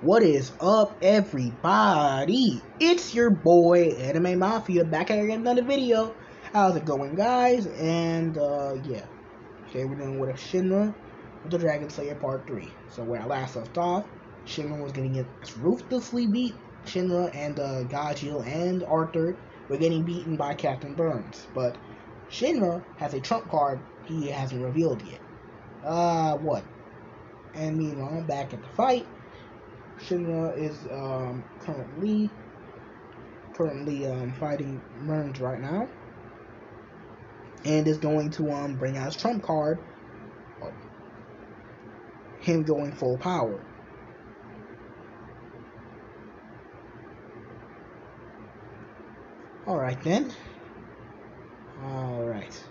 What is up, everybody? It's your boy Anime Mafia back at another video. How's it going, guys? And yeah, okay, we're doing with a Shinra with the Dragon Slayer Part 3. So where I last left off, Shinra was getting ruthlessly beat. Shinra and Gajil and Arthur were getting beaten by Captain Burns, but Shinra has a trump card he hasn't revealed yet. What? And meanwhile, back at the fight, Shinra is currently fighting Burns right now, and is going to bring out his trump card, him going full power. All right then. All right.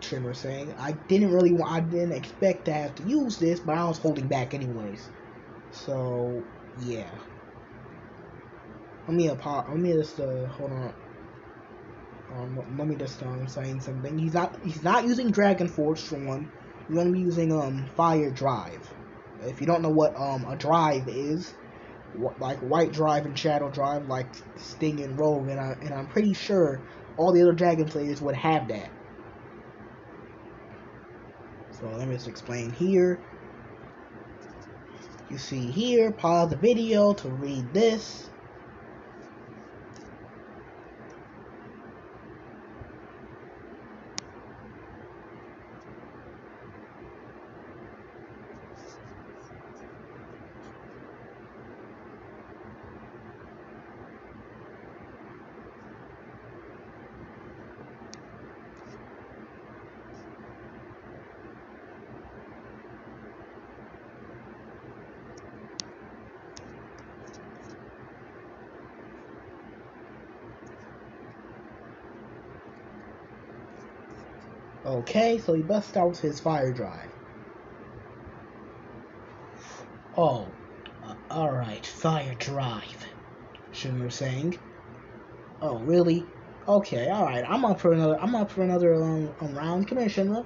Shinra saying, I didn't expect to have to use this, but I was holding back anyways. So yeah. Let me just hold on. Let me just saying something. He's not using Dragon Force for one. He's gonna be using Fire Drive. If you don't know what a drive is, like White Drive and Shadow Drive, like Sting and Rogue, and I'm pretty sure all the other Dragon Slayers would have that. So let me just explain here. You see here, pause the video to read this. Okay, so he busts out his Fire Drive. Oh, alright, Fire Drive, Shinra saying. Oh, really? Okay, alright, I'm up for another round. Come here, Shinra.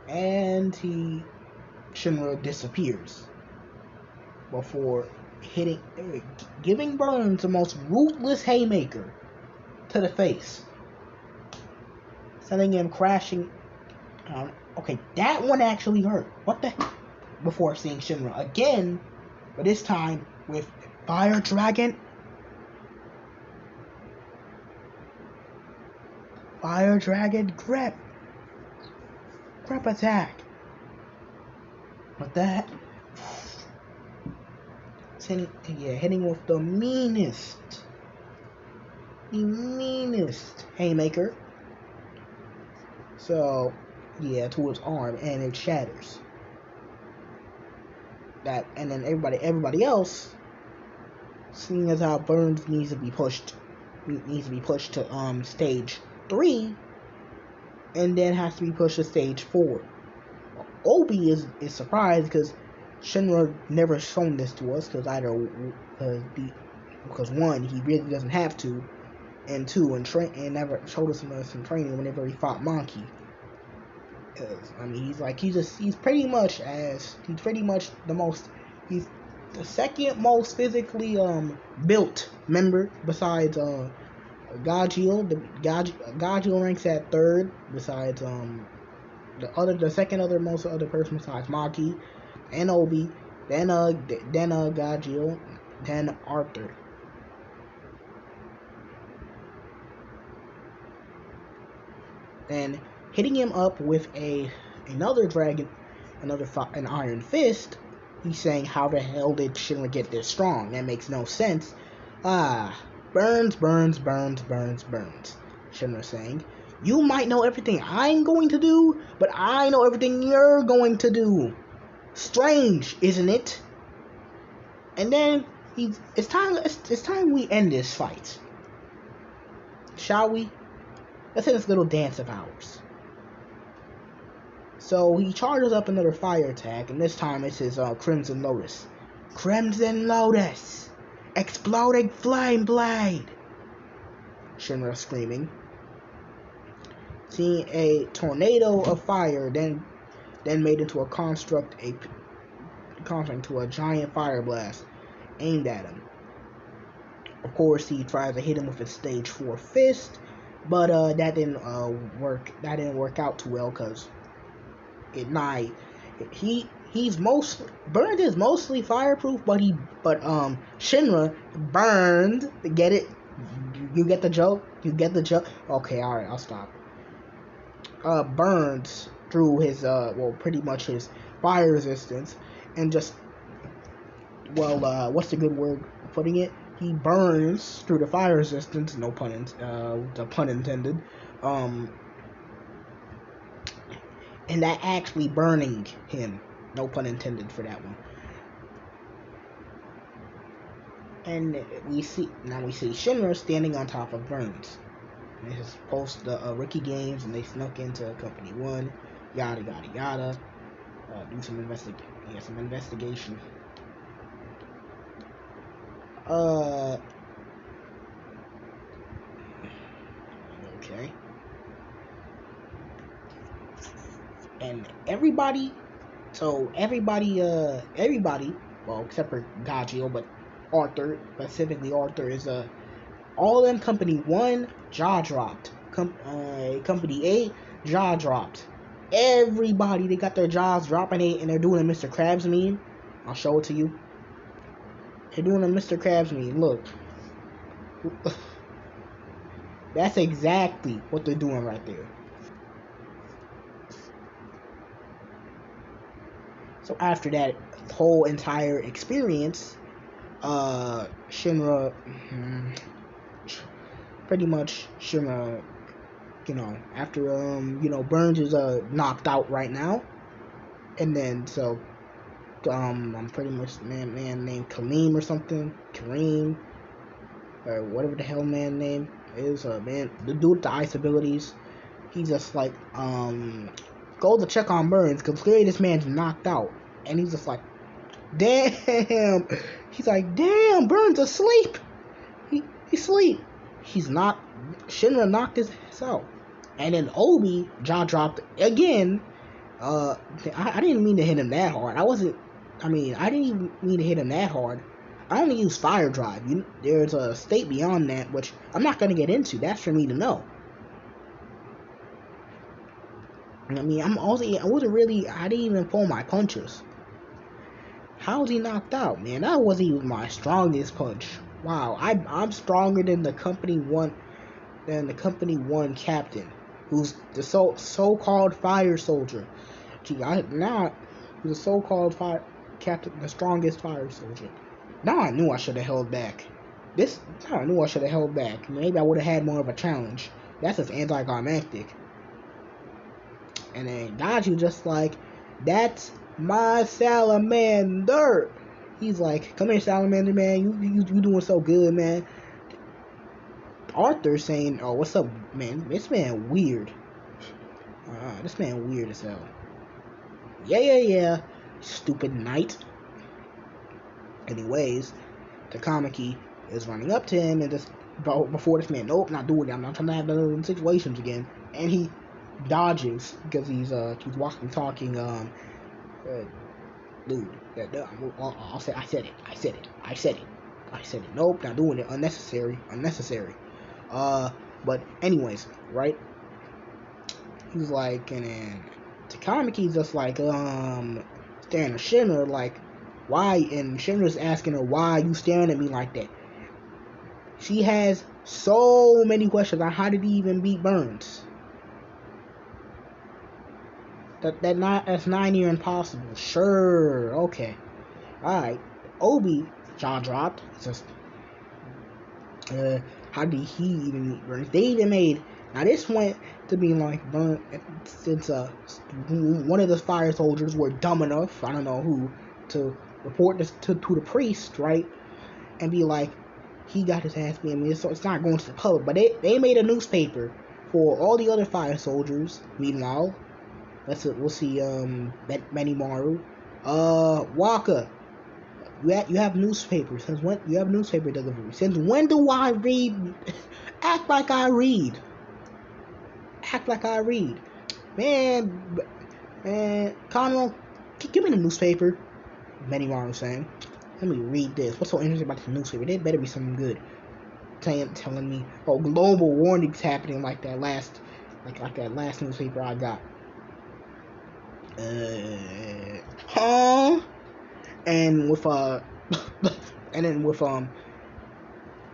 And Shinra disappears before giving Burns the most ruthless haymaker to the face, sending him crashing. Okay, that one actually hurt. What the? Before seeing Shinra again, but this time with Fire Dragon. Fire Dragon grip attack. What that? Hitting with the meanest haymaker. So yeah, to his arm, and it shatters. That, and then everybody else, seeing as how Burns needs to be pushed to stage 3, and then has to be pushed to stage 4. Obi is surprised because Shinra never shown this to us, because one, he really doesn't have to, and two, and never showed us some training whenever he fought Monkey. I mean, he's pretty much he's the second most physically built member besides Gajil. Gajil ranks at 3rd besides the second most other person besides Maki and Obi, then Gajil, then Arthur. And hitting him up with another dragon, an Iron Fist, he's saying, how the hell did Shinra get this strong? That makes no sense. Burns, Shinra saying, you might know everything I'm going to do, but I know everything you're going to do. Strange, isn't it? And then it's time we end this fight. Shall we? Let's hit this little dance of ours. So he charges up another fire attack, and this time it's his Crimson Lotus. Crimson Lotus! Exploding Flame Blade! Shinra screaming. Seeing a tornado of fire, then made into a construct countering to a giant fire blast aimed at him. Of course, he tries to hit him with his stage 4 fist, but that didn't work. That didn't work out too well because Burns is mostly fireproof, but Shinra burned. Get it? You get the joke? You get the joke? Okay, all right, I'll stop. Burns through his pretty much his fire resistance, and just what's the good word for putting it? He burns through the fire resistance. No pun, the pun intended. And that actually burning him. No pun intended for that one. And we see Shinra standing on top of Burns. This is post the rookie games, and they snuck into Company 1, yada yada yada. Do some investigation. Okay. And everybody, well, except for Gagio, but Arthur, specifically Arthur, is all in Company 1, jaw dropped. Company 8, jaw dropped. Everybody, they got their jaws dropping, and they're doing a Mr. Krabs meme. I'll show it to you. They're doing a Mr. Krabs meme. Look. That's exactly what they're doing right there. So after that whole entire experience, Shinra, pretty much Shinra, after Burns is knocked out right now, and then so I'm pretty much man named Kareem or something, Kareem, or whatever the hell man name is, the dude with the ice abilities. He's just like go to check on Burns because clearly this man's knocked out, and he's just like, damn. He's like, damn, Burns asleep. He's asleep. He's not. Shinra knocked his ass out, and then Obi jaw dropped again. I didn't mean to hit him that hard. I didn't even mean to hit him that hard. I only use fire drive. There's a state beyond that, which I'm not gonna get into. That's for me to know. I didn't even pull my punches. How was he knocked out, man? That wasn't even my strongest punch. Wow, I'm stronger than the Company 1, captain, who's the so-called fire soldier. He's the so-called fire captain, the strongest fire soldier. Now I knew I should have held back. Maybe I would have had more of a challenge. That's just anticlimactic. And then Gaji just like, that's my salamander. He's like, come here, salamander man. You doing so good, man. Arthur saying, oh, what's up, man? This man weird. This man weird as hell. Yeah. Stupid knight. Anyways, Takamaki is running up to him and just before this man, nope, not doing it. I'm not trying to have those situations again. And he dodges because he's walking, talking. Dude, I said it. Nope, not doing it. Unnecessary. But anyways, right? He's like, and then Takamiki's just like, staring at Shinra like, why? And Shinra's asking her, why are you staring at me like that? She has so many questions on how did he even beat Burns. That's 9 year impossible. Sure, okay, all right. Obi jaw dropped. It's just, how did he even meet Burns? They even made, now this went to be like Burns, since one of the fire soldiers were dumb enough, I don't know who, to report this to the priest, right, and be like, he got his ass beat. I mean, so it's not going to the public, but they made a newspaper for all the other fire soldiers. Meanwhile, we'll see Benimaru, Waka, you have newspapers. Since when you have newspaper delivery? Since when do I read? Act like I read, man. Conwell, give me the newspaper. Benimaru saying. Let me read this. What's so interesting about the newspaper? There better be something good. Telling me, oh, global warnings happening like that last newspaper I got. Huh? And with and then with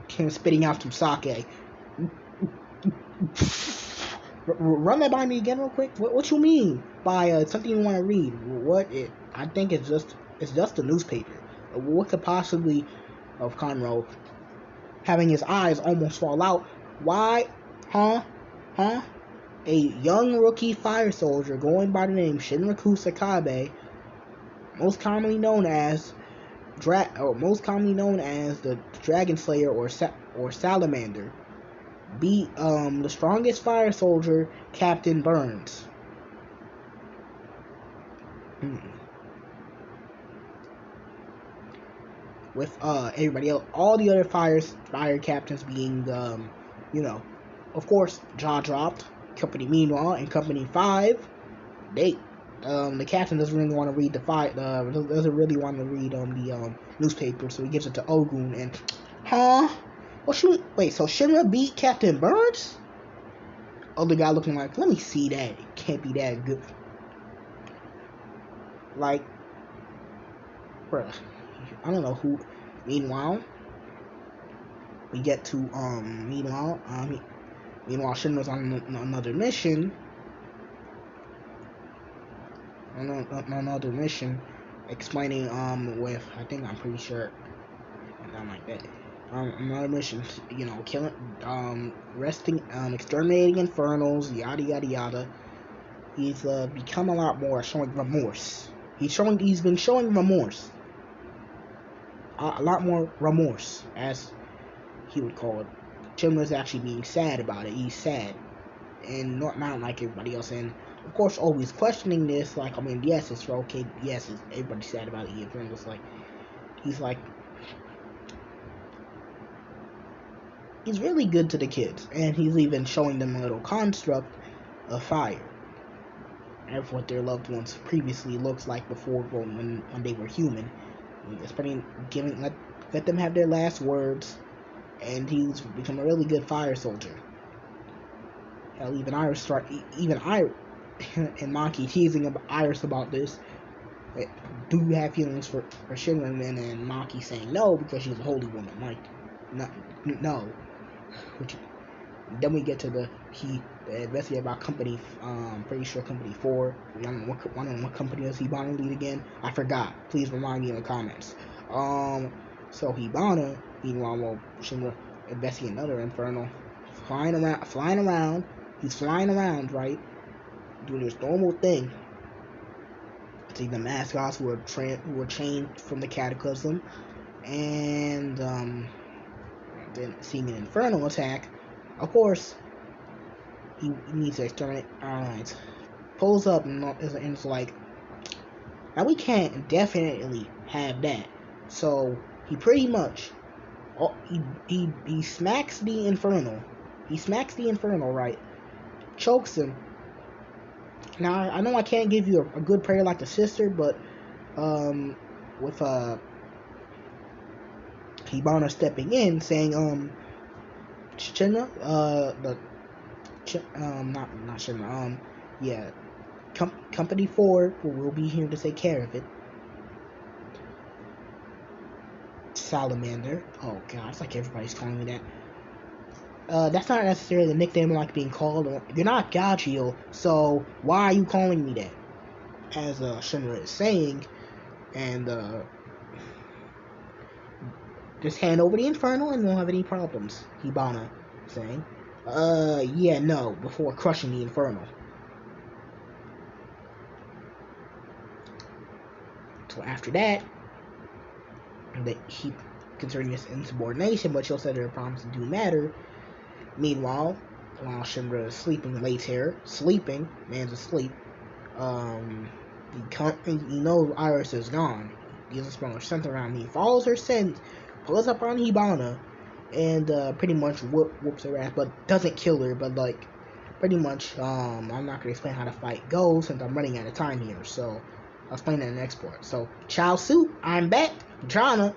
him spitting out some sake. Run that by me again real quick. What you mean by something you want to read? I think it's just a newspaper. What could possibly of Conroe having his eyes almost fall out? Why? Huh? A young rookie fire soldier going by the name Shinra Sakabe, most commonly known as the Dragon Slayer or Salamander, beat the strongest fire soldier, Captain Burns. With everybody else, all the other fire captains being of course, jaw dropped. Company Meanwhile and Company 5, the captain doesn't really want to read the newspaper, so he gives it to Ogun and so Shinra beat Captain Burns? Other guy looking like, let me see that. It can't be that good. Like, bruh, I don't know who. Meanwhile, we get to meanwhile Shinra's on another mission. Another mission, explaining with I'm pretty sure not like that. Another mission, killing, exterminating infernals, yada yada yada. He's become a lot more showing remorse. He's been showing remorse. A lot more remorse, as he would call it. Shinra's actually being sad about it. He's sad, and not like everybody else. And of course, always questioning this. Like, yes, it's okay. Yes, everybody's sad about it. He's really good to the kids, and he's even showing them a little construct of fire, of what their loved ones previously looks like before when they were human. Let them have their last words, and he's become a really good fire soldier. Hell, even Iris and Maki teasing Iris about this. Do you have feelings for Shinra? And Maki saying no because she's a holy woman. Like, no. Then we get to the investigate about company. Pretty sure Company 4. I don't know what company is Hibana lead again. I forgot. Please remind me in the comments. So Hibana, meanwhile, Shinra investigating another infernal, flying around. He's flying around, right, doing his normal thing. See the mascots who were chained from the cataclysm, and then seeing an infernal attack. Of course, he needs to exterminate. Alright, pulls up and it's like, now we can't definitely have that. So he pretty much he smacks the infernal. He smacks the infernal, right? Chokes him. Now I know I can't give you a good prayer like the sister, but with Hibana stepping in, saying Shinra, not Shinra, yeah, Company 4 will be here to take care of it. Salamander. Oh god, it's like everybody's calling me that. That's not necessarily the nickname I like being called. You're not Gagio, so why are you calling me that? As Shinra is saying, and just hand over the infernal and won't have any problems. Hibana saying, yeah, no, before crushing the infernal. So after that, he considering this insubordination, but she'll set her promise to do matter. Meanwhile, while Shinra is sleeping, lays here, man's asleep. He knows Iris is gone. He doesn't smell her scent around. He follows her scent, pulls up on Hibana, and pretty much whoops her ass, but doesn't kill her. But like, pretty much, I'm not gonna explain how the fight goes since I'm running out of time here. So, I'll explain that in the next part. So, Chow Soup, I'm back. I'm trying to